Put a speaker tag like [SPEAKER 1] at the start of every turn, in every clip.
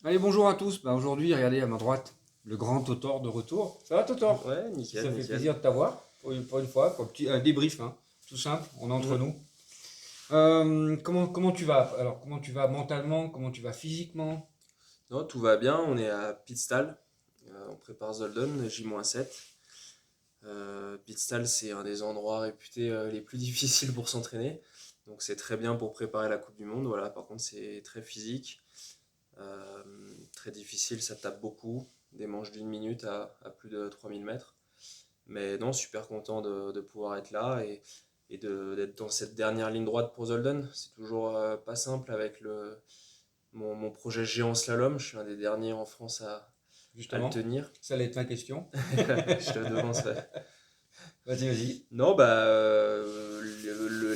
[SPEAKER 1] Allez, bonjour à tous. Aujourd'hui, regardez à ma droite, le grand Totor de retour. Ça va, Totor?
[SPEAKER 2] Ouais,
[SPEAKER 1] Ça
[SPEAKER 2] nickel,
[SPEAKER 1] fait
[SPEAKER 2] nickel.
[SPEAKER 1] plaisir de t'avoir pour une fois, pour un petit débrief, hein, tout simple, on est entre
[SPEAKER 2] Mm.
[SPEAKER 1] nous. Comment tu vas? Alors, comment tu vas mentalement? Comment tu vas physiquement?
[SPEAKER 2] Non, tout va bien, on est à Pitstall, on prépare Zolden, J-7. Pitstall, c'est un des endroits réputés les plus difficiles pour s'entraîner, donc c'est très bien pour préparer la Coupe du Monde. Voilà, par contre, c'est très physique, euh, très difficile, ça tape beaucoup, des manches d'une minute à plus de 3000 mètres. Mais non, super content de pouvoir être là et d'être dans cette dernière ligne droite pour Zolden. C'est toujours pas simple avec mon projet géant slalom. Je suis un des derniers en France à le
[SPEAKER 1] Justement,
[SPEAKER 2] tenir.
[SPEAKER 1] ça allait être ma question.
[SPEAKER 2] Je te devance. Ouais.
[SPEAKER 1] Vas-y, vas-y.
[SPEAKER 2] Non, bah,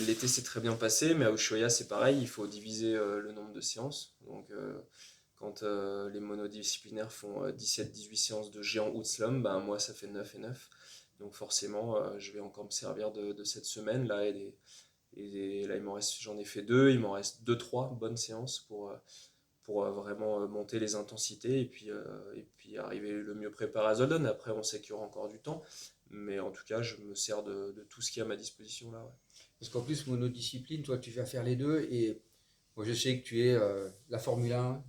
[SPEAKER 2] l'été s'est très bien passé, mais à Ushuaia c'est pareil, il faut diviser le nombre de séances. Donc, quand les monodisciplinaires font 17-18 séances de géant ou de slalom, bah, moi ça fait 9 et 9. Donc, forcément, je vais encore me servir de cette semaine là. Là, j'en ai fait deux, il m'en reste deux, trois bonnes séances pour vraiment monter les intensités et puis arriver le mieux préparé à Zolden. Après, on sait qu'il y aura encore du temps, mais en tout cas, je me sers de tout ce qui est à ma disposition là. Ouais.
[SPEAKER 1] Parce qu'en plus, monodiscipline, toi, tu vas faire les deux. Et moi, je sais que tu es la Formule 1,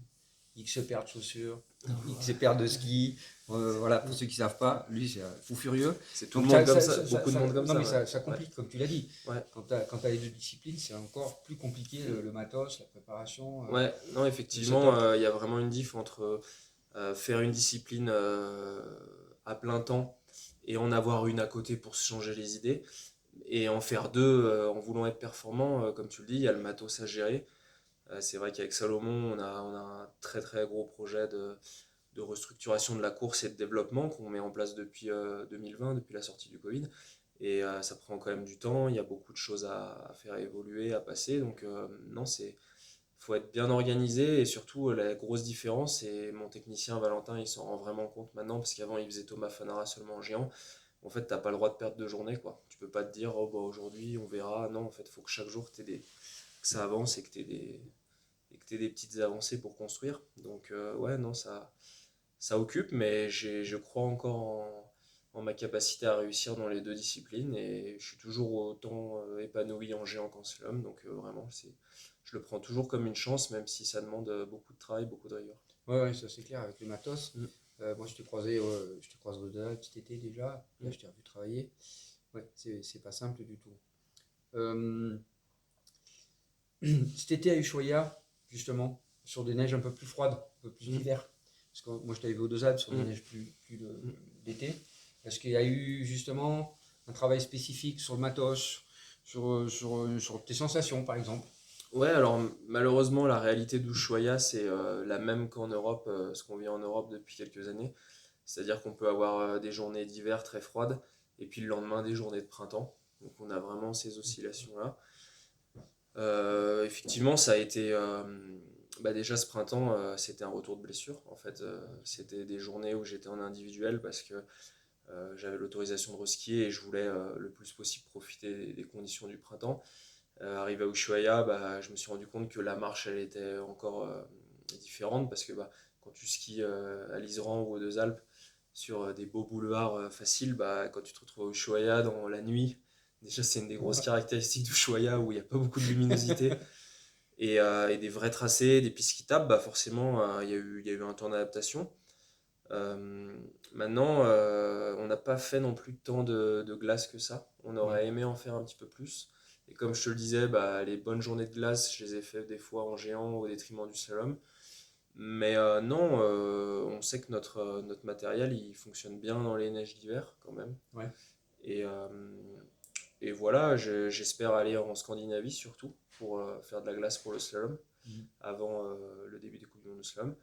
[SPEAKER 1] X paire de chaussures, X paire de skis. Voilà, pour ceux qui ne savent pas, lui, c'est un fou furieux.
[SPEAKER 2] C'est tout le
[SPEAKER 1] Donc,
[SPEAKER 2] monde comme ça, beaucoup de monde comme
[SPEAKER 1] non, mais
[SPEAKER 2] ça. Ouais.
[SPEAKER 1] ça
[SPEAKER 2] Ouais.
[SPEAKER 1] complique, comme tu l'as dit.
[SPEAKER 2] Ouais.
[SPEAKER 1] Quand tu as les deux disciplines, c'est encore plus compliqué, le matos, la préparation,
[SPEAKER 2] Ouais. Non,
[SPEAKER 1] le
[SPEAKER 2] effectivement,
[SPEAKER 1] setup.
[SPEAKER 2] il y a vraiment une diff entre faire une discipline à plein temps et en avoir une à côté pour se changer les idées, et en faire deux en voulant être performant. Comme tu le dis, il y a le matos à gérer. C'est vrai qu'avec Salomon, on a un très très gros projet de restructuration de la course et de développement qu'on met en place depuis 2020, depuis la sortie du Covid. Et ça prend quand même du temps, il y a beaucoup de choses à faire évoluer, à passer. Donc non, faut être bien organisé, et surtout la grosse différence, et mon technicien Valentin il s'en rend vraiment compte maintenant, parce qu'avant il faisait Thomas Fanara seulement en géant. En fait, t'as pas le droit de perdre de journée, quoi. Tu peux pas te dire, oh bah aujourd'hui on verra. Non, en fait, faut que chaque jour que ça avance, et que t'aies des petites avancées pour construire. Donc ouais, non, ça occupe, mais je crois encore en ma capacité à réussir dans les deux disciplines, et je suis toujours autant épanoui en géant qu'en slalom. Donc vraiment, je le prends toujours comme une chance, même si ça demande beaucoup de travail, beaucoup de rigueur.
[SPEAKER 1] Ouais, ouais, ça c'est clair, avec le matos.
[SPEAKER 2] Mm,
[SPEAKER 1] Moi, je te croise au-delà cet été déjà. Là,
[SPEAKER 2] mm.
[SPEAKER 1] je t'ai revu travailler. Ouais, c'est pas simple du tout. Euh, Cet été à Ushuaia, justement, sur des neiges un peu plus froides, un peu plus
[SPEAKER 2] Mm,
[SPEAKER 1] d'hiver. Parce que moi, je t'avais vu aux Deux Alpes sur des
[SPEAKER 2] mm,
[SPEAKER 1] neiges plus
[SPEAKER 2] mm.
[SPEAKER 1] d'été. Est-ce qu'il y a eu justement un travail spécifique sur le matos, sur tes sensations, par exemple?
[SPEAKER 2] Ouais, alors malheureusement, la réalité d'Ushuaia, c'est la même qu'en Europe, ce qu'on vit en Europe depuis quelques années. C'est-à-dire qu'on peut avoir des journées d'hiver très froides, et puis le lendemain des journées de printemps. Donc on a vraiment ces oscillations-là. Effectivement, ça a été. Bah déjà ce printemps, c'était un retour de blessure. En fait, c'était des journées où j'étais en individuel parce que j'avais l'autorisation de reskier, et je voulais le plus possible profiter des conditions du printemps. Arrivé à Ushuaia, bah, je me suis rendu compte que la marche, elle était encore différente, parce que bah, quand tu skis à l'Iseran ou aux Deux Alpes sur des beaux boulevards faciles, bah, quand tu te retrouves à Ushuaia dans la nuit, déjà c'est une des grosses caractéristiques d'Ushuaia où il n'y a pas beaucoup de luminosité, et des vrais tracés, des pistes qui tapent, bah, forcément il y a eu un temps d'adaptation. Euh, Maintenant, on n'a pas fait non plus tant de glace que ça. On
[SPEAKER 1] Ouais.
[SPEAKER 2] aurait aimé en faire un petit peu plus. Et comme je te le disais, bah, les bonnes journées de glace, je les ai fait des fois en géant au détriment du slalom. Mais non, on sait que notre matériel il fonctionne bien dans les neiges d'hiver quand même.
[SPEAKER 1] Ouais.
[SPEAKER 2] Et, voilà, j'espère aller en Scandinavie surtout pour faire de la glace pour le slalom
[SPEAKER 1] Mhm.
[SPEAKER 2] avant le début des Coupes du Monde de slalom.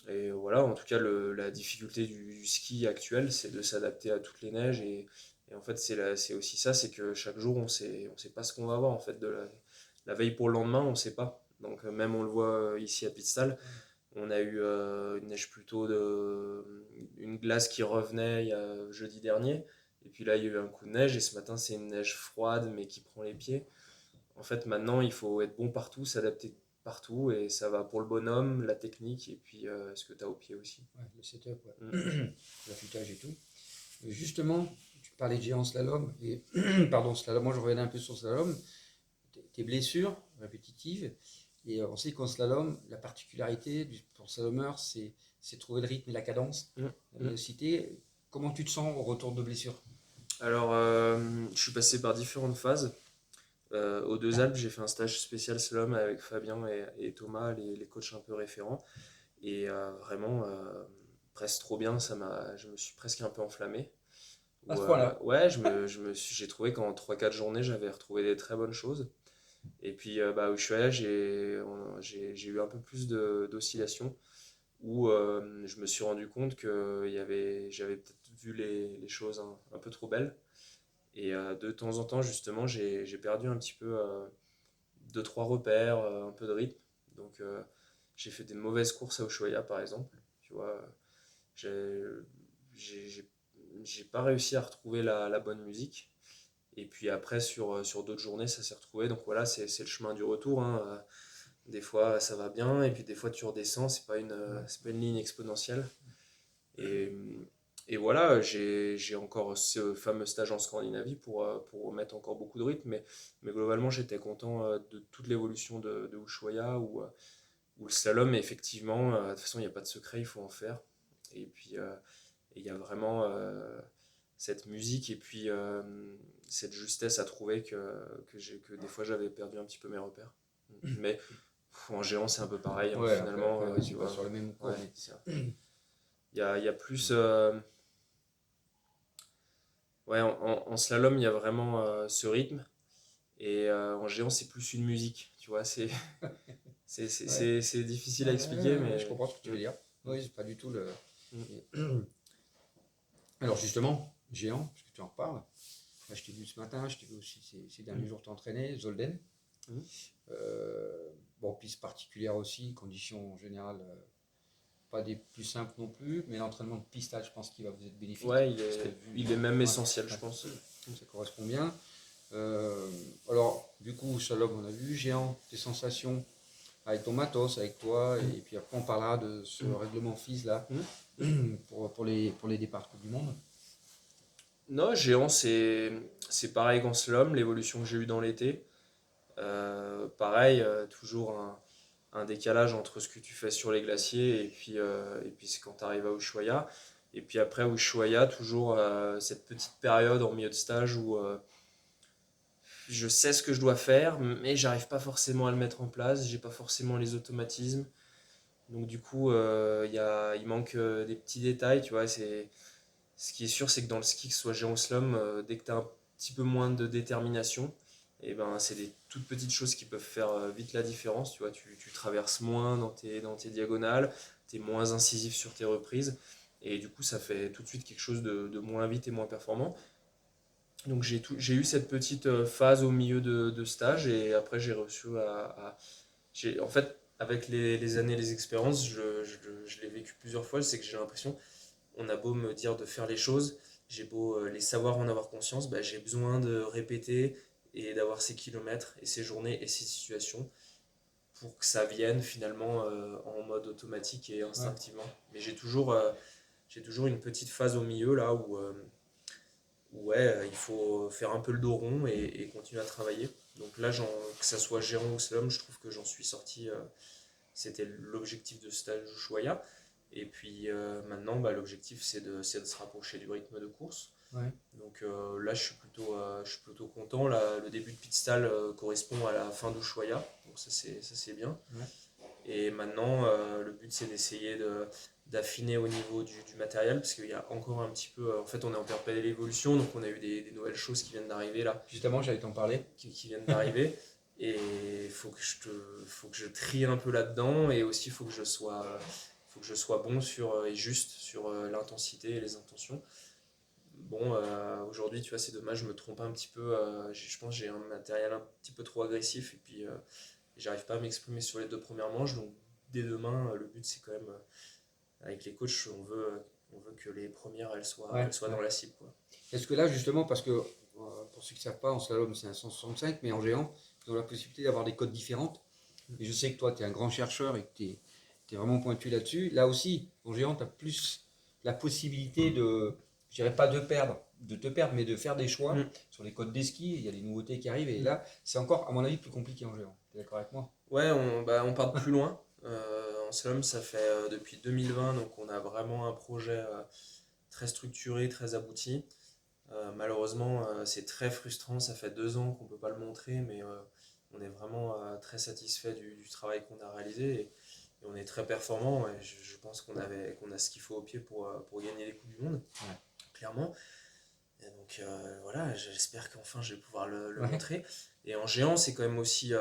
[SPEAKER 2] Et voilà, en tout cas, la difficulté du ski actuel, c'est de s'adapter à toutes les neiges. Et en fait, c'est aussi ça, c'est que chaque jour, on sait pas ce qu'on va avoir. En fait, la veille pour le lendemain, on sait pas. Donc, même on le voit ici à Pitstall, on a eu une neige plutôt une glace qui revenait il y a jeudi dernier. Et puis là, il y a eu un coup de neige, et ce matin, c'est une neige froide, mais qui prend les pieds. En fait, maintenant, il faut être bon partout, s'adapter partout et ça va pour le bonhomme, la technique et puis ce que tu as au pied aussi.
[SPEAKER 1] Ouais, le setup, ouais. L'affûtage et tout. Justement, tu parlais de géant slalom, et pardon, slalom, moi je revenais un peu sur slalom, tes blessures répétitives, et on sait qu'en slalom, la particularité pour slalomeur, c'est trouver le rythme et la cadence,
[SPEAKER 2] Mm.
[SPEAKER 1] la vélocité. Comment tu te sens au retour de blessure?
[SPEAKER 2] Alors, je suis passé par différentes phases. Aux Deux Alpes, j'ai fait un stage spécial slalom avec Fabien et Thomas, les coachs un peu référents. Et vraiment, presque trop bien, je me suis presque un peu enflammé.
[SPEAKER 1] À ce point-là.
[SPEAKER 2] Ouais, j'ai trouvé qu'en 3 4 journées, j'avais retrouvé des très bonnes choses. Et puis, bah, au Ushuaïa, j'ai eu un peu plus d'oscillations où je me suis rendu compte que j'avais peut-être vu les choses un peu trop belles. Et de temps en temps, justement, j'ai perdu un petit peu 2 3 repères, un peu de rythme. Donc, j'ai fait des mauvaises courses à Ushuaïa, par exemple. Tu vois, j'ai j'ai- j'ai- j'ai pas réussi à retrouver la bonne musique. Et puis après, sur d'autres journées, ça s'est retrouvé. Donc voilà, c'est le chemin du retour, hein. Des fois, ça va bien, et puis des fois, tu redescends. C'est pas une ligne exponentielle. Et, et voilà, j'ai encore ce fameux stage en Scandinavie pour mettre encore beaucoup de rythme. Mais globalement, j'étais content de toute l'évolution de Ushuaïa, où le slalom, effectivement, de toute façon, il n'y a pas de secret, il faut en faire. Et puis, il y a vraiment cette musique et puis cette justesse à trouver que des fois j'avais perdu un petit peu mes repères. Mais en géant, c'est un peu pareil, hein,
[SPEAKER 1] Ouais,
[SPEAKER 2] finalement,
[SPEAKER 1] ouais,
[SPEAKER 2] tu
[SPEAKER 1] c'est pas
[SPEAKER 2] vois.
[SPEAKER 1] sur le même cours,
[SPEAKER 2] Ouais,
[SPEAKER 1] mais
[SPEAKER 2] il y a plus. Ouais, en slalom, il y a vraiment ce rythme. Et en géant, c'est plus une musique, tu vois.
[SPEAKER 1] ouais.
[SPEAKER 2] C'est difficile à expliquer,
[SPEAKER 1] Je
[SPEAKER 2] mais.
[SPEAKER 1] comprends ce que tu veux dire.
[SPEAKER 2] Mm,
[SPEAKER 1] Oui, c'est pas du tout le.
[SPEAKER 2] mm,
[SPEAKER 1] Alors justement, géant, parce que tu en reparles. Moi, je t'ai vu ce matin, je t'ai vu aussi ces derniers
[SPEAKER 2] mm,
[SPEAKER 1] jours t'entraîner, Zolden.
[SPEAKER 2] mm.
[SPEAKER 1] Bon, piste particulière aussi, conditions en général pas des plus simples non plus, mais l'entraînement de pistage, je pense qu'il va vous être bénéfique.
[SPEAKER 2] Ouais,
[SPEAKER 1] Parce que
[SPEAKER 2] il est même
[SPEAKER 1] ouais,
[SPEAKER 2] essentiel, je
[SPEAKER 1] ouais,
[SPEAKER 2] pense.
[SPEAKER 1] ça correspond bien. Alors, du coup, Shalom, on a vu, géant, tes sensations avec ton matos, avec toi, et puis après on parlera de ce règlement FIS là
[SPEAKER 2] Mm.
[SPEAKER 1] pour les départs de Coupe du Monde.
[SPEAKER 2] Non, géant, c'est pareil qu'en slalom, l'évolution que j'ai eue dans l'été. Pareil, toujours un décalage entre ce que tu fais sur les glaciers et puis c'est quand tu arrives à Ushuaïa. Et puis après, Ushuaïa, toujours cette petite période en milieu de stage où je sais ce que je dois faire, mais j'arrive pas forcément à le mettre en place, j'ai pas forcément les automatismes. Donc du coup, il manque des petits détails, tu vois. Ce qui est sûr, c'est que dans le ski, que ce soit géant ou slalom, dès que tu as un petit peu moins de détermination, et ben, c'est des toutes petites choses qui peuvent faire vite la différence. Tu vois, tu traverses moins dans tes diagonales, tu es moins incisif sur tes reprises, et du coup, ça fait tout de suite quelque chose de moins vite et moins performant. Donc j'ai eu cette petite phase au milieu de stage, et après j'ai reçu en fait, avec les années, les expériences, je l'ai vécu plusieurs fois, c'est que j'ai l'impression on a beau me dire de faire les choses, j'ai beau les savoir en avoir conscience, bah, j'ai besoin de répéter et d'avoir ces kilomètres et ces journées et ces situations pour que ça vienne finalement en mode automatique et
[SPEAKER 1] Ouais.
[SPEAKER 2] instinctivement. Mais j'ai toujours une petite phase au milieu là où ouais, il faut faire un peu le dos rond et continuer à travailler. Donc là, que ça soit Géant ou Slalom, je trouve que j'en suis sorti. C'était l'objectif de ce stage Ushuaïa. Et puis maintenant, bah, l'objectif, c'est de se rapprocher du rythme de course.
[SPEAKER 1] Ouais.
[SPEAKER 2] Donc là, je suis plutôt content. Là, le début de Pitstall correspond à la fin d'Ushuaïa. Donc ça, c'est bien.
[SPEAKER 1] Ouais.
[SPEAKER 2] Et maintenant, le but, c'est d'essayer d'affiner au niveau du matériel, parce qu'il y a encore un petit peu. En fait, on est en perpétuelle évolution, donc on a eu des nouvelles choses qui viennent d'arriver là,
[SPEAKER 1] Justement, j'allais t'en parler.
[SPEAKER 2] qui viennent d'arriver. Et il faut que je trie un peu là-dedans, et aussi il faut que je sois bon et juste sur l'intensité et les intentions. Bon, aujourd'hui, tu vois, c'est dommage, je me trompe un petit peu. Je pense que j'ai un matériel un petit peu trop agressif, et puis j'arrive pas à m'exprimer sur les 2 premières manches. Donc, dès demain, le but, c'est quand même, avec les coachs, on veut que les premières,
[SPEAKER 1] Ouais,
[SPEAKER 2] elles soient
[SPEAKER 1] ouais.
[SPEAKER 2] dans la cible, quoi.
[SPEAKER 1] Est-ce que là, justement, parce que pour ceux qui ne savent pas, en slalom, c'est un 165, mais en géant, ils ont la possibilité d'avoir des codes différentes. Et je sais que toi, tu es un grand chercheur et que tu es vraiment pointu là-dessus. Là aussi, en géant, tu as plus la possibilité de, je dirais pas de te perdre, mais de faire des choix
[SPEAKER 2] Mm.
[SPEAKER 1] sur les codes des skis. Il y a des nouveautés qui arrivent et là, c'est encore, à mon avis, plus compliqué en géant. Tu es d'accord avec moi?
[SPEAKER 2] Ouais, on part de plus loin. En slalom, ça fait depuis 2020, donc on a vraiment un projet très structuré, très abouti. Malheureusement, c'est très frustrant. Ça fait 2 ans qu'on ne peut pas le montrer, mais on est vraiment très satisfait du travail qu'on a réalisé et on est très performant. Et je pense qu'on a ce qu'il faut au pied pour gagner les Coupes du Monde,
[SPEAKER 1] Ouais.
[SPEAKER 2] clairement. Et donc voilà, j'espère qu'enfin je vais pouvoir le
[SPEAKER 1] Ouais.
[SPEAKER 2] montrer. Et en géant, c'est quand même aussi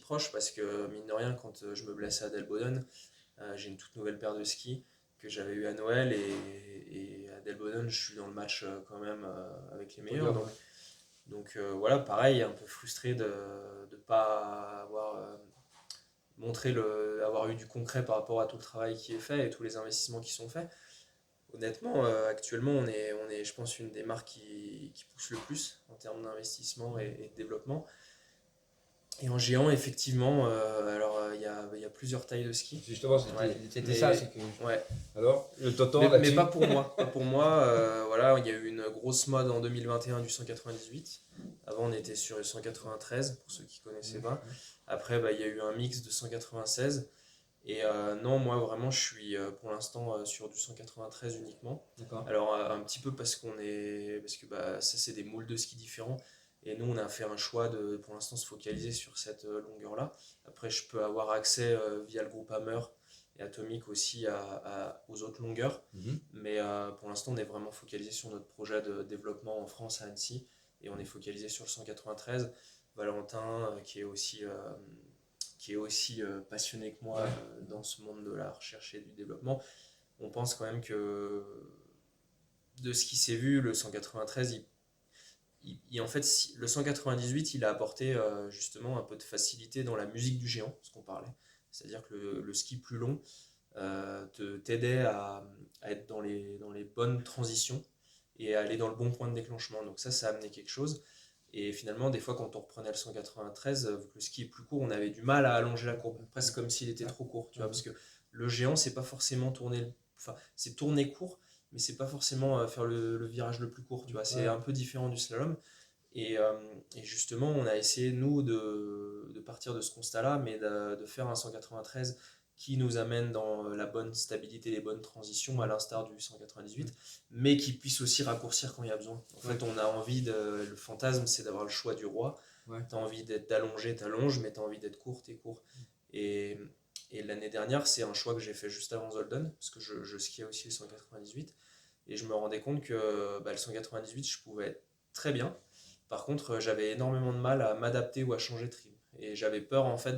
[SPEAKER 2] proche parce que mine de rien, quand je me blesse à Delboden, j'ai une toute nouvelle paire de skis que j'avais eu à Noël et à Delboden, je suis dans le match quand même avec les meilleurs.
[SPEAKER 1] Podium, ouais.
[SPEAKER 2] Donc voilà, pareil, un peu frustré de ne pas avoir avoir eu du concret par rapport à tout le travail qui est fait et tous les investissements qui sont faits. Honnêtement, actuellement, on est, je pense, une des marques qui pousse le plus en termes d'investissement et de développement. Et en géant, effectivement, il y a plusieurs tailles de ski.
[SPEAKER 1] Justement,
[SPEAKER 2] Ouais,
[SPEAKER 1] c'était ça.
[SPEAKER 2] mais
[SPEAKER 1] C'est que...
[SPEAKER 2] ouais,
[SPEAKER 1] Alors, le Toton
[SPEAKER 2] mais
[SPEAKER 1] là-dessus.
[SPEAKER 2] pas pour moi. Pas pour moi. Voilà, il y a eu une grosse mode en 2021 du 198. Avant, on était sur le 193, pour ceux qui ne connaissaient pas. Après, bah, il y a eu un mix de 196. Et non, moi vraiment, je suis pour l'instant sur du 193 uniquement.
[SPEAKER 1] D'accord.
[SPEAKER 2] Alors, un petit peu parce parce que bah, ça, c'est des moules de ski différents. Et nous, on a fait un choix de, pour l'instant, se focaliser sur cette longueur-là. Après, je peux avoir accès via le groupe Hammer et Atomic aussi aux autres longueurs.
[SPEAKER 1] Mhm.
[SPEAKER 2] Mais pour l'instant, on est vraiment focalisé sur notre projet de développement en France à Annecy. Et on est focalisé sur le 193. Valentin, qui est aussi passionné que moi dans ce monde de la recherche et du développement, on pense quand même que de ce qui s'est vu, le 193, en fait, le 198, il a apporté justement un peu de facilité dans la musique du géant, ce qu'on parlait. C'est-à-dire que le ski plus long t'aidait à être dans les bonnes transitions et à aller dans le bon point de déclenchement. Donc ça a amené quelque chose. Et finalement, des fois, quand on reprenait le 193, vu que le ski est plus court, on avait du mal à allonger la courbe, presque comme s'il était trop court, tu vois, parce que le géant, c'est pas forcément tourner, enfin, c'est tourner court, mais c'est pas forcément faire le virage le plus court, tu vois, c'est un peu différent du slalom. Et justement, on a essayé, nous, de partir de ce constat-là, mais de faire un 193 qui nous amène dans la bonne stabilité, les bonnes transitions, à l'instar du 198, mais qui puisse aussi raccourcir quand il y a besoin. En fait, on a envie le fantasme, c'est d'avoir le choix du roi.
[SPEAKER 1] Ouais.
[SPEAKER 2] Tu as envie d'allonger, t'allonges, mais tu as envie d'être court, t'es court. Et, et l'année dernière, c'est un choix que j'ai fait juste avant Zolden, parce que je skiais aussi le 198, et je me rendais compte que bah, le 198, je pouvais être très bien. Par contre, j'avais énormément de mal à m'adapter ou à changer de trim. Et j'avais peur en fait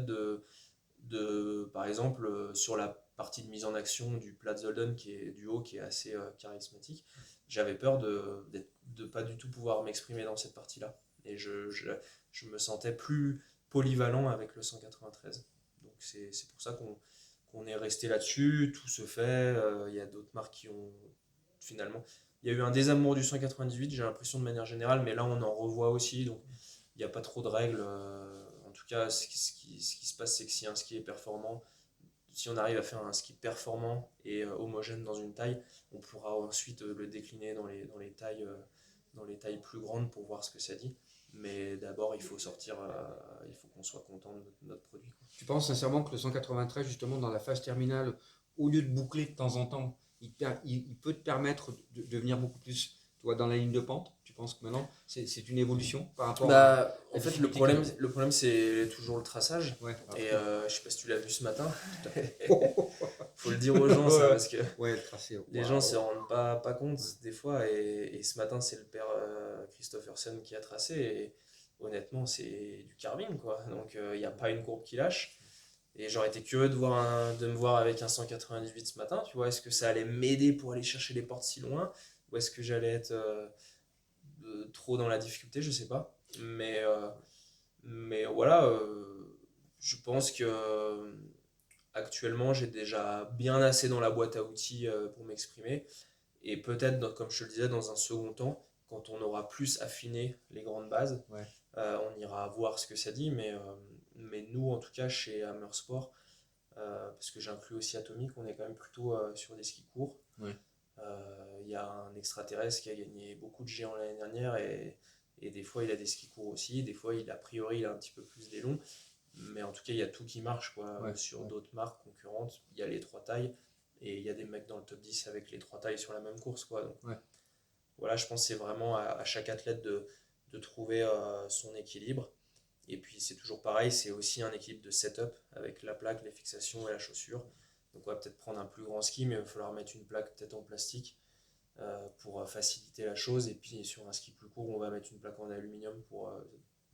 [SPEAKER 2] par exemple, sur la partie de mise en action du plat de Zolden qui est du haut, qui est assez charismatique, j'avais peur de pas du tout pouvoir m'exprimer dans cette partie-là. Et je me sentais plus polyvalent avec le 193. Donc c'est pour ça qu'on est resté là-dessus, tout se fait. Il y a d'autres marques qui ont finalement. Il y a eu un désamour du 198, j'ai l'impression de manière générale, mais là on en revoit aussi, donc il n'y a pas trop de règles. En tout cas, ce qui se passe, c'est que si un ski est performant, si on arrive à faire un ski performant et homogène dans une taille, on pourra ensuite le décliner dans les tailles plus grandes pour voir ce que ça dit. Mais d'abord, il faut sortir, il faut qu'on soit content de notre produit, quoi.
[SPEAKER 1] Tu penses sincèrement que le 193, justement, dans la phase terminale, au lieu de boucler de temps en temps, il peut te permettre de devenir beaucoup plus, tu vois, dans la ligne de pente? Tu penses que maintenant, c'est une évolution par rapport à
[SPEAKER 2] Bah,
[SPEAKER 1] la
[SPEAKER 2] en fait,
[SPEAKER 1] difficulté
[SPEAKER 2] le problème c'est toujours le traçage.
[SPEAKER 1] Ouais,
[SPEAKER 2] Et je sais pas si tu l'as vu ce matin.
[SPEAKER 1] ouais,
[SPEAKER 2] Faut le dire aux gens, ça, parce que
[SPEAKER 1] le tracé.
[SPEAKER 2] les gens se rendent pas compte des fois. Et ce matin, c'est le père Christophersen qui a tracé. Et honnêtement, c'est du carving, quoi. Donc, il n'y a pas une courbe qui lâche. Et j'aurais été curieux de me voir avec un 198 ce matin. Tu vois, est-ce que ça allait m'aider pour aller chercher les portes si loin? Ou est-ce que j'allais être trop dans la difficulté? Je sais pas. Mais voilà, je pense que actuellement, j'ai déjà bien assez dans la boîte à outils pour m'exprimer. Et peut-être, comme je te le disais, dans un second temps, quand on aura plus affiné les grandes bases,
[SPEAKER 1] Ouais.
[SPEAKER 2] on ira voir ce que ça dit. Mais nous, en tout cas, chez Hammer Sport, parce que j'inclus aussi Atomic, on est quand même plutôt sur des skis courts.
[SPEAKER 1] Ouais.
[SPEAKER 2] Il y a un extraterrestre qui a gagné beaucoup de géants l'année dernière et des fois il a des skis courts aussi, des fois a priori il a un petit peu plus des longs, mais en tout cas il y a tout qui marche quoi.
[SPEAKER 1] Ouais,
[SPEAKER 2] Sur
[SPEAKER 1] ouais.
[SPEAKER 2] d'autres marques concurrentes, il y a les trois tailles et il y a des mecs dans le top 10 avec les trois tailles sur la même course quoi. Donc
[SPEAKER 1] Ouais.
[SPEAKER 2] voilà, je pense que c'est vraiment à chaque athlète de trouver son équilibre. Et puis c'est toujours pareil, c'est aussi un équilibre de setup avec la plaque, les fixations et la chaussure. Donc on va peut-être prendre un plus grand ski, mais il va falloir mettre une plaque peut-être en plastique pour faciliter la chose. Et puis sur un ski plus court, on va mettre une plaque en aluminium pour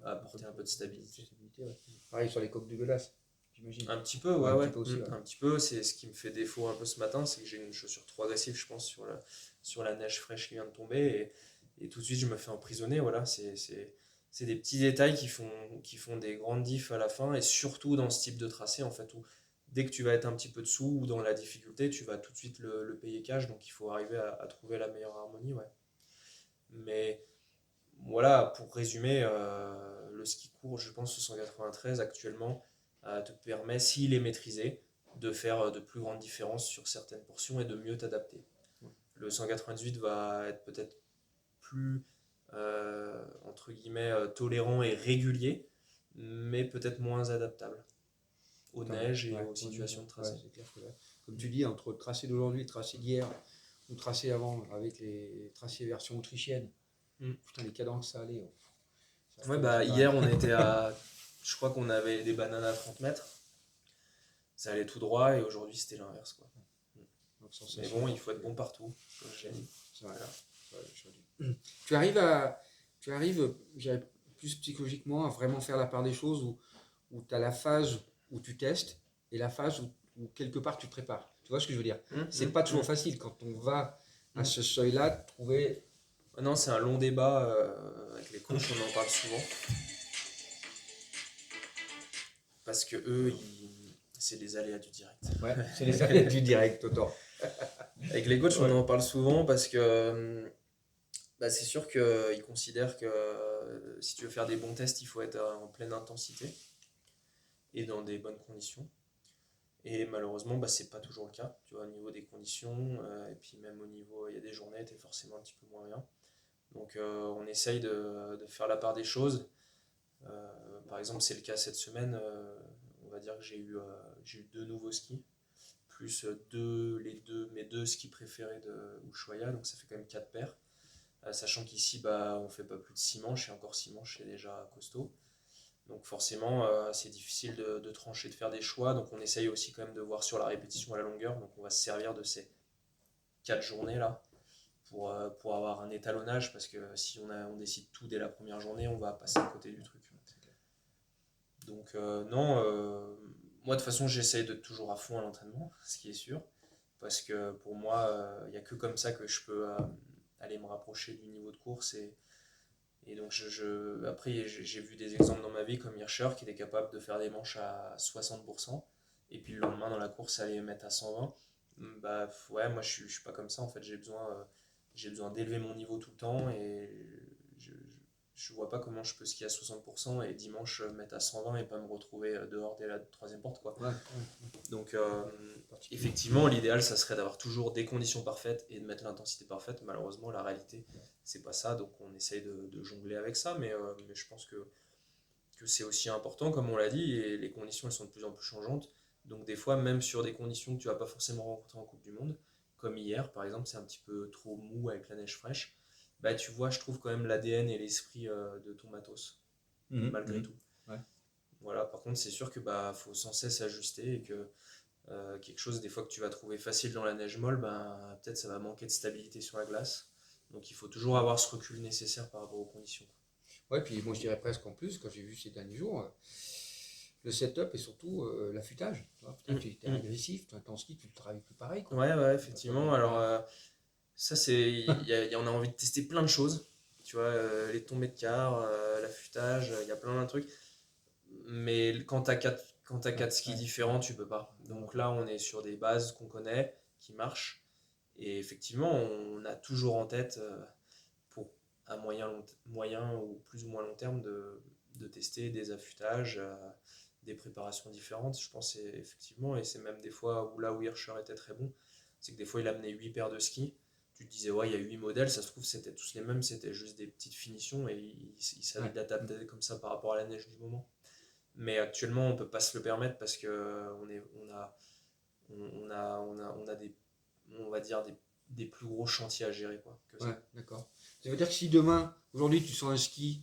[SPEAKER 2] apporter un peu de stabilité.
[SPEAKER 1] Ouais. Pareil sur les coques de glace, j'imagine.
[SPEAKER 2] Un petit peu,
[SPEAKER 1] Ouais,
[SPEAKER 2] ouais,
[SPEAKER 1] un
[SPEAKER 2] ouais.
[SPEAKER 1] petit peu aussi, ouais.
[SPEAKER 2] Un petit peu, c'est ce qui me fait défaut un peu ce matin, c'est que j'ai une chaussure trop agressive, je pense, sur la neige fraîche qui vient de tomber. Et tout de suite, je me fais emprisonner. Voilà, c'est des petits détails qui font des grandes diffs à la fin. Et surtout dans ce type de tracé, en fait, où dès que tu vas être un petit peu dessous ou dans la difficulté, tu vas tout de suite le payer cash. Donc il faut arriver à trouver la meilleure harmonie, ouais. Mais voilà, pour résumer, le ski court, je pense, le 193 actuellement te permet, s'il est maîtrisé, de faire de plus grandes différences sur certaines portions et de mieux t'adapter. Le 198 va être peut-être plus, entre guillemets, tolérant et régulier, mais peut-être moins adaptable aux
[SPEAKER 1] Quand même.
[SPEAKER 2] neiges et
[SPEAKER 1] Ouais,
[SPEAKER 2] aux situations de tracé.
[SPEAKER 1] ouais, c'est clair que là, comme tu dis, entre le tracé d'aujourd'hui, le tracé d'hier, ou le tracé avant, avec les tracés version autrichienne,
[SPEAKER 2] Mm.
[SPEAKER 1] putain, les cadences, ça allait. Ça
[SPEAKER 2] Ouais,
[SPEAKER 1] fait-
[SPEAKER 2] bah
[SPEAKER 1] ça-
[SPEAKER 2] hier on était à. Je crois qu'on avait des bananes à 30 mètres. Ça allait tout droit et aujourd'hui c'était l'inverse quoi.
[SPEAKER 1] donc,
[SPEAKER 2] Mais
[SPEAKER 1] sensation.
[SPEAKER 2] bon, il faut être bon partout, comme j'ai dit.
[SPEAKER 1] C'est vrai.
[SPEAKER 2] Voilà.
[SPEAKER 1] Ouais, tu arrives, je dirais, plus psychologiquement à vraiment faire la part des choses où tu as la phase où tu testes et la phase où quelque part tu te prépares. Tu vois ce que je veux dire? C'est pas toujours facile quand on va à ce seuil-là de trouver.
[SPEAKER 2] Non, c'est un long débat avec les coachs, on en parle souvent. Parce que eux, c'est des aléas du direct.
[SPEAKER 1] Ouais, c'est les aléas du direct, autant.
[SPEAKER 2] Avec les coachs,
[SPEAKER 1] Ouais.
[SPEAKER 2] on en parle souvent parce que bah, c'est sûr qu'ils considèrent que si tu veux faire des bons tests, il faut être en pleine intensité et dans des bonnes conditions. Et malheureusement, bah, c'est pas toujours le cas, tu vois, au niveau des conditions, et puis même au niveau, il y a des journées, tu es forcément un petit peu moins bien. Donc on essaye de faire la part des choses. Par exemple, c'est le cas cette semaine, on va dire que j'ai eu deux nouveaux skis, plus mes deux skis préférés de Ushuaïa, donc ça fait quand même 4 paires. Sachant qu'ici, bah, on fait pas plus de 6 manches, et encore 6 manches, c'est déjà costaud. Donc forcément, c'est difficile de trancher, de faire des choix. Donc on essaye aussi quand même de voir sur la répétition à la longueur. Donc on va se servir de ces 4 journées-là pour avoir un étalonnage. Parce que si on décide tout dès la première journée, on va passer à côté du truc. Donc non, moi de toute façon j'essaye de toujours à fond à l'entraînement, ce qui est sûr. Parce que pour moi, il n'y a que comme ça que je peux aller me rapprocher du niveau de course et donc, après, j'ai vu des exemples dans ma vie comme Hirscher qui était capable de faire des manches à 60% et puis le lendemain dans la course aller les mettre à 120. Bah ouais, moi je suis pas comme ça en fait. J'ai besoin d'élever mon niveau tout le temps et je, je vois pas comment je peux skier à 60% et dimanche mettre à 120 et pas me retrouver dehors dès la troisième porte quoi.
[SPEAKER 1] Ouais,
[SPEAKER 2] Donc effectivement, l'idéal ça serait d'avoir toujours des conditions parfaites et de mettre l'intensité parfaite. Malheureusement, la réalité c'est pas ça, donc on essaye de jongler avec ça, mais je pense que c'est aussi important, comme on l'a dit, et les conditions elles sont de plus en plus changeantes. Donc des fois, même sur des conditions que tu vas pas forcément rencontrer en Coupe du Monde, comme hier par exemple, c'est un petit peu trop mou avec la neige fraîche, bah tu vois, je trouve quand même l'ADN et l'esprit de ton matos, malgré tout.
[SPEAKER 1] Ouais.
[SPEAKER 2] Voilà, par contre, c'est sûr que bah faut sans cesse ajuster et que quelque chose des fois que tu vas trouver facile dans la neige molle, bah, peut-être ça va manquer de stabilité sur la glace. Donc il faut toujours avoir ce recul nécessaire par rapport aux conditions.
[SPEAKER 1] Ouais, puis moi je dirais presque en plus, quand j'ai vu ces derniers jours, le setup et surtout l'affûtage. Tu es agressif, ton ski, tu le travailles plus pareil. Quoi.
[SPEAKER 2] Ouais, effectivement. Alors ça c'est, on a envie de tester plein de choses. Tu vois, les tombées de quart, l'affûtage, il y a plein de trucs. Mais quand t'as quatre skis différents, tu peux pas. Donc là, on est sur des bases qu'on connaît, qui marchent. Et effectivement, on a toujours en tête, pour un moyen ou plus ou moins long terme, de tester des affûtages des préparations différentes, je pense, effectivement. Et c'est même des fois où là où Hirscher était très bon, c'est que des fois il amenait 8 paires de skis. Tu te disais, ouais, il y a 8 modèles, ça se trouve, c'était tous les mêmes, c'était juste des petites finitions et il savait d'adapter comme ça par rapport à la neige du moment. Mais actuellement, on peut pas se le permettre parce que on a des, on va dire des plus gros chantiers à gérer, quoi, que ça.
[SPEAKER 1] Ouais, d'accord. Ça veut dire que si demain, aujourd'hui, tu sens un ski,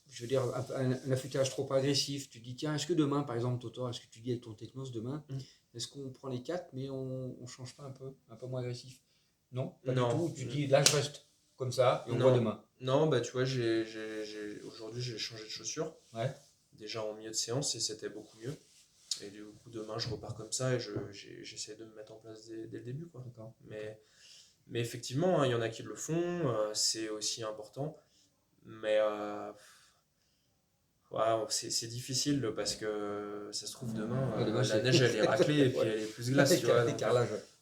[SPEAKER 1] je veux dire, un affûtage trop agressif, tu te dis, tiens, est-ce que demain, par exemple, Totor, est-ce que tu dis avec ton Technos demain, est-ce qu'on prend les 4, mais on change pas un peu moins agressif? Non, pas du tout. Tu dis, là, je reste comme ça et on voit demain.
[SPEAKER 2] Non, bah tu vois, aujourd'hui, j'ai changé de chaussures.
[SPEAKER 1] Ouais.
[SPEAKER 2] Déjà en milieu de séance et c'était beaucoup mieux. Et du coup, demain, je repars comme ça et j'essaie de me mettre en place dès le début, quoi.
[SPEAKER 1] D'accord.
[SPEAKER 2] Mais effectivement, hein, il y en a qui le font, c'est aussi important. Mais ouais, c'est difficile parce que ça se trouve demain, la neige elle est raclée et puis elle est plus glace. Tu vois,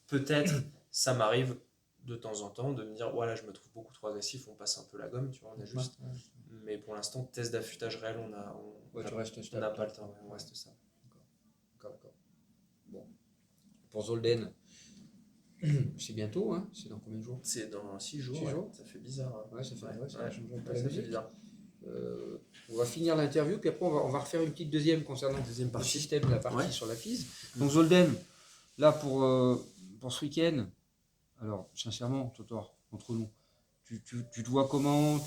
[SPEAKER 2] peut-être ça m'arrive de temps en temps de me dire voilà, je me trouve beaucoup trop agressif, on passe un peu la gomme, tu vois, on est juste. Mais pour l'instant, test d'affûtage réel, on n'a pas le temps, on reste ça.
[SPEAKER 1] D'accord. Bon. Pour Zolden, c'est bientôt, hein? C'est dans combien de jours?
[SPEAKER 2] C'est dans 6 jours.
[SPEAKER 1] 6 jours.
[SPEAKER 2] Ça fait bizarre.
[SPEAKER 1] Ouais, ça fait
[SPEAKER 2] bizarre.
[SPEAKER 1] On va finir l'interview, puis après on va refaire une petite deuxième concernant le système, la partie sur la FISE. Donc Zolden, là pour ce week-end, alors sincèrement, Totor, entre nous, tu te vois comment?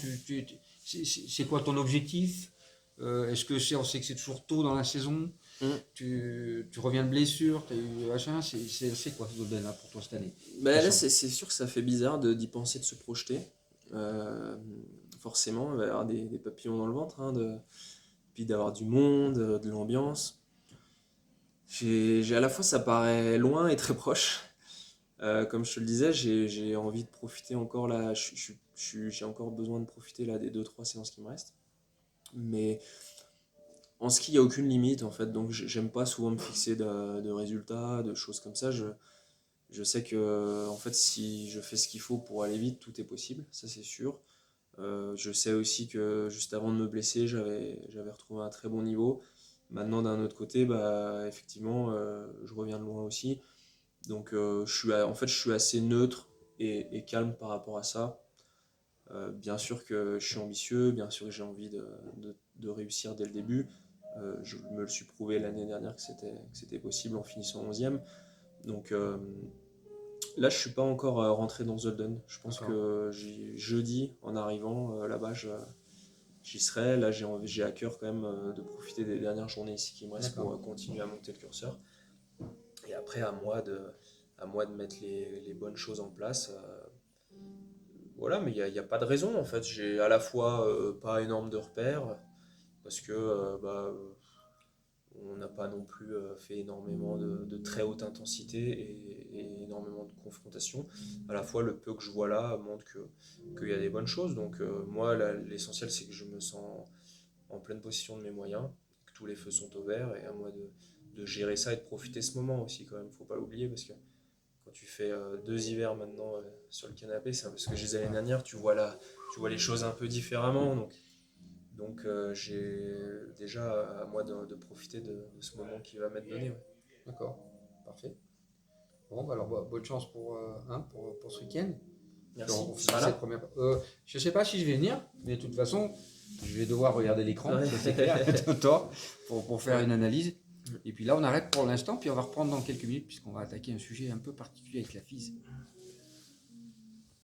[SPEAKER 1] C'est quoi ton objectif? Est-ce que on sait que c'est toujours tôt dans la saison? Tu reviens de blessure, t'as eu machin, c'est quoi Zolden là pour toi cette année?
[SPEAKER 2] Là, c'est sûr que ça fait bizarre d'y penser, de se projeter. Forcément, il va y avoir des papillons dans le ventre, hein, puis d'avoir du monde, de l'ambiance. À la fois, ça paraît loin et très proche. Comme je te le disais, j'ai envie de profiter encore là. J'ai encore besoin de profiter là des 2-3 séances qui me restent. Mais en ski, il n'y a aucune limite en fait. Donc, j'aime pas souvent me fixer de résultats, de choses comme ça. Je sais que en fait, si je fais ce qu'il faut pour aller vite, tout est possible. Ça, c'est sûr. Je sais aussi que juste avant de me blesser, j'avais retrouvé un très bon niveau. Maintenant, d'un autre côté, effectivement, je reviens de loin aussi. Donc, je suis assez neutre et calme par rapport à ça. Bien sûr que je suis ambitieux, bien sûr que j'ai envie de réussir dès le début. Je me le suis prouvé l'année dernière que c'était possible en finissant 11e. Donc, là, je suis pas encore rentré dans Zolden. Je pense que jeudi, en arrivant là-bas, j'y serai. Là, j'ai à cœur quand même de profiter des dernières journées ici qui me restent pour continuer à monter le curseur. Et après, à moi de mettre les bonnes choses en place. Voilà, mais il n'y a pas de raison en fait. J'ai à la fois pas énorme de repères parce que on n'a pas non plus fait énormément de très haute intensité et énormément de confrontation. À la fois, le peu que je vois là montre qu'il y a des bonnes choses. Donc moi, l'essentiel, c'est que je me sens en pleine possession de mes moyens, que tous les feux sont au vert, et à moi de gérer ça et de profiter de ce moment aussi quand même. Faut pas l'oublier parce que quand tu fais 2 hivers maintenant sur le canapé, c'est un peu ce que je disais l'année dernière, tu vois les choses un peu différemment. Donc j'ai déjà à moi de profiter de ce moment qui va m'être donné. Ouais.
[SPEAKER 1] D'accord, parfait. Bon, alors bonne chance pour ce week-end.
[SPEAKER 2] Merci.
[SPEAKER 1] Je ne sais pas si je vais venir, mais de toute façon, je vais devoir regarder l'écran, c'est clair, pour faire une analyse. Et puis là, on arrête pour l'instant, puis on va reprendre dans quelques minutes, puisqu'on va attaquer un sujet un peu particulier avec la FISE.